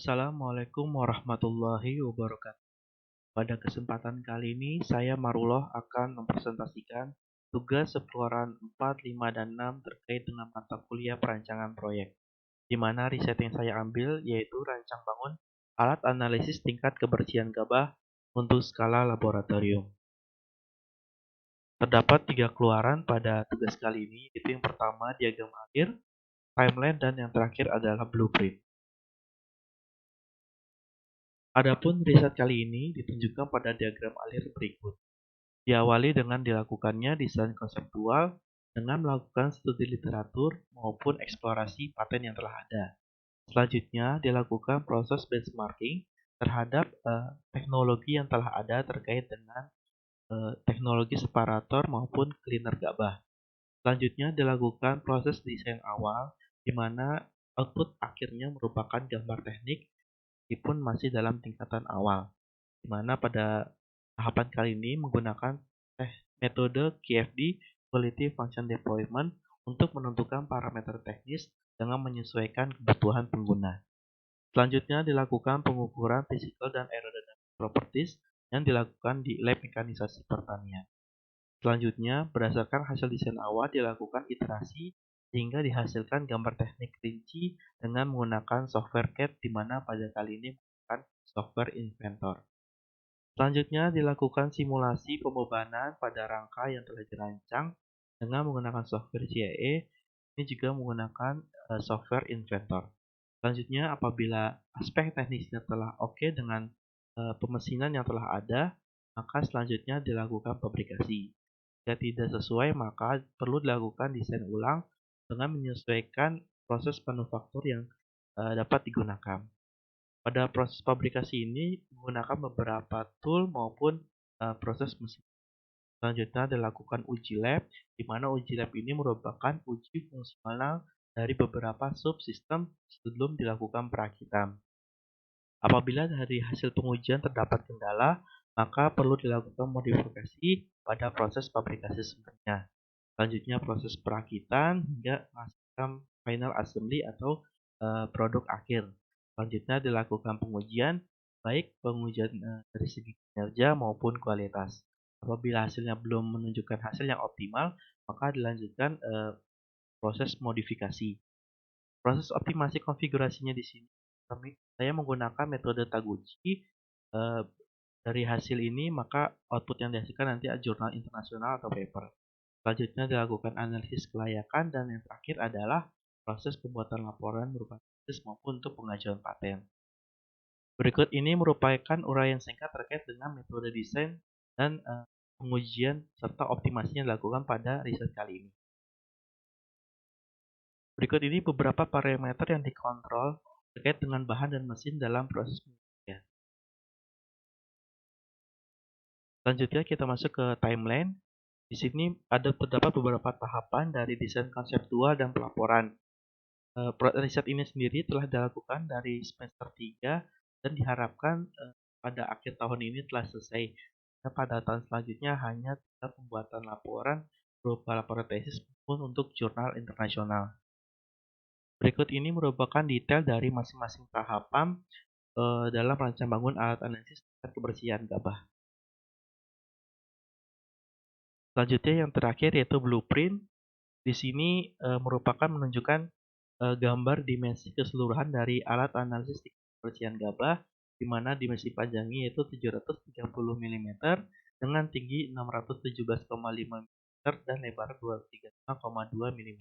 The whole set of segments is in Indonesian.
Assalamualaikum warahmatullahi wabarakatuh. Pada kesempatan kali ini, saya Marullah akan mempresentasikan tugas sepuluran 4, 5, dan 6 terkait dengan mata kuliah perancangan proyek, di mana riset yang saya ambil yaitu rancang bangun alat analisis tingkat kebersihan gabah untuk skala laboratorium. Terdapat 3 keluaran pada tugas kali ini, yaitu yang pertama diagram akhir, timeline, dan yang terakhir adalah blueprint. Adapun riset kali ini ditunjukkan pada diagram alir berikut. Diawali dengan dilakukannya desain konseptual dengan melakukan studi literatur maupun eksplorasi paten yang telah ada. Selanjutnya dilakukan proses benchmarking terhadap teknologi yang telah ada terkait dengan teknologi separator maupun cleaner gabah. Selanjutnya dilakukan proses desain awal di mana output akhirnya merupakan gambar teknik meskipun masih dalam tingkatan awal, di mana pada tahapan kali ini menggunakan metode QFD (Quality Function Deployment) untuk menentukan parameter teknis dengan menyesuaikan kebutuhan pengguna. Selanjutnya dilakukan pengukuran physical dan aerodynamic properties yang dilakukan di lab mekanisasi pertanian. Selanjutnya, berdasarkan hasil desain awal dilakukan iterasi sehingga dihasilkan gambar teknik rinci dengan menggunakan software CAD, di mana pada kali ini menggunakan software Inventor. Selanjutnya dilakukan simulasi pembebanan pada rangka yang telah dirancang dengan menggunakan software CIA. Ini juga menggunakan software Inventor. Selanjutnya, apabila aspek teknisnya telah oke dengan pemesinan yang telah ada, maka selanjutnya dilakukan fabrikasi. Jika tidak sesuai, maka perlu dilakukan desain ulang dengan menyesuaikan proses manufaktur yang dapat digunakan. Pada proses fabrikasi ini menggunakan beberapa tool maupun proses mesin. Selanjutnya dilakukan uji lab, di mana uji lab ini merupakan uji fungsional dari beberapa subsistem sebelum dilakukan perakitan. Apabila dari hasil pengujian terdapat kendala, maka perlu dilakukan modifikasi pada proses fabrikasi sebelumnya. Selanjutnya proses perakitan hingga menghasilkan final assembly atau produk akhir. Selanjutnya dilakukan pengujian, baik pengujian dari segi kinerja maupun kualitas. Apabila hasilnya belum menunjukkan hasil yang optimal, maka dilanjutkan proses modifikasi. Proses optimasi konfigurasinya di sini saya menggunakan metode Taguchi. Dari hasil ini maka output yang dihasilkan nanti jurnal internasional atau paper. Selanjutnya dilakukan analisis kelayakan, dan yang terakhir adalah proses pembuatan laporan berupa tesis maupun untuk pengajuan paten. Berikut ini merupakan uraian singkat terkait dengan metode desain dan pengujian serta optimasinya dilakukan pada riset kali ini. Berikut ini beberapa parameter yang dikontrol terkait dengan bahan dan mesin dalam proses pengujian. Selanjutnya kita masuk ke timeline. Di sini terdapat beberapa tahapan dari desain konseptual dan pelaporan. Riset ini sendiri telah dilakukan dari semester 3 dan diharapkan pada akhir tahun ini telah selesai. Pada tahun selanjutnya hanya tinggal pembuatan laporan berupa laporan tesis maupun untuk jurnal internasional. Berikut ini merupakan detail dari masing-masing tahapan dalam rancang bangun alat analisis tingkat kebersihan gabah. Selanjutnya yang terakhir yaitu blueprint. Di sini merupakan menunjukkan gambar dimensi keseluruhan dari alat analisis tingkat kebersihan gabah, di mana dimensi panjangnya yaitu 730 mm dengan tinggi 617,5 mm dan lebar 235,2 mm.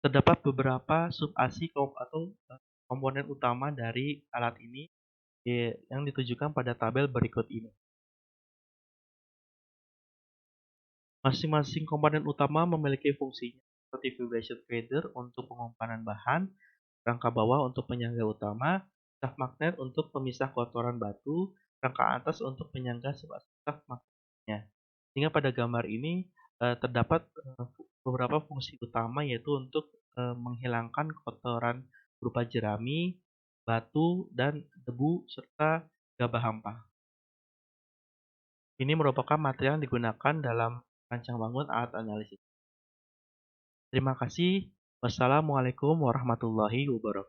Terdapat beberapa sub-asi atau komponen utama dari alat ini yang ditujukan pada tabel berikut ini. Masing-masing komponen utama memiliki fungsinya, seperti vibration feeder untuk pengumpanan bahan, rangka bawah untuk penyangga utama, shaft magnet untuk pemisah kotoran batu, rangka atas untuk penyangga shaft magnetnya. Sehingga pada gambar ini terdapat beberapa fungsi utama, yaitu untuk menghilangkan kotoran berupa jerami, batu, dan debu, serta gabah hampa. Ini merupakan material yang digunakan dalam rancang bangun alat analisis. Terima kasih. Wassalamualaikum warahmatullahi wabarakatuh.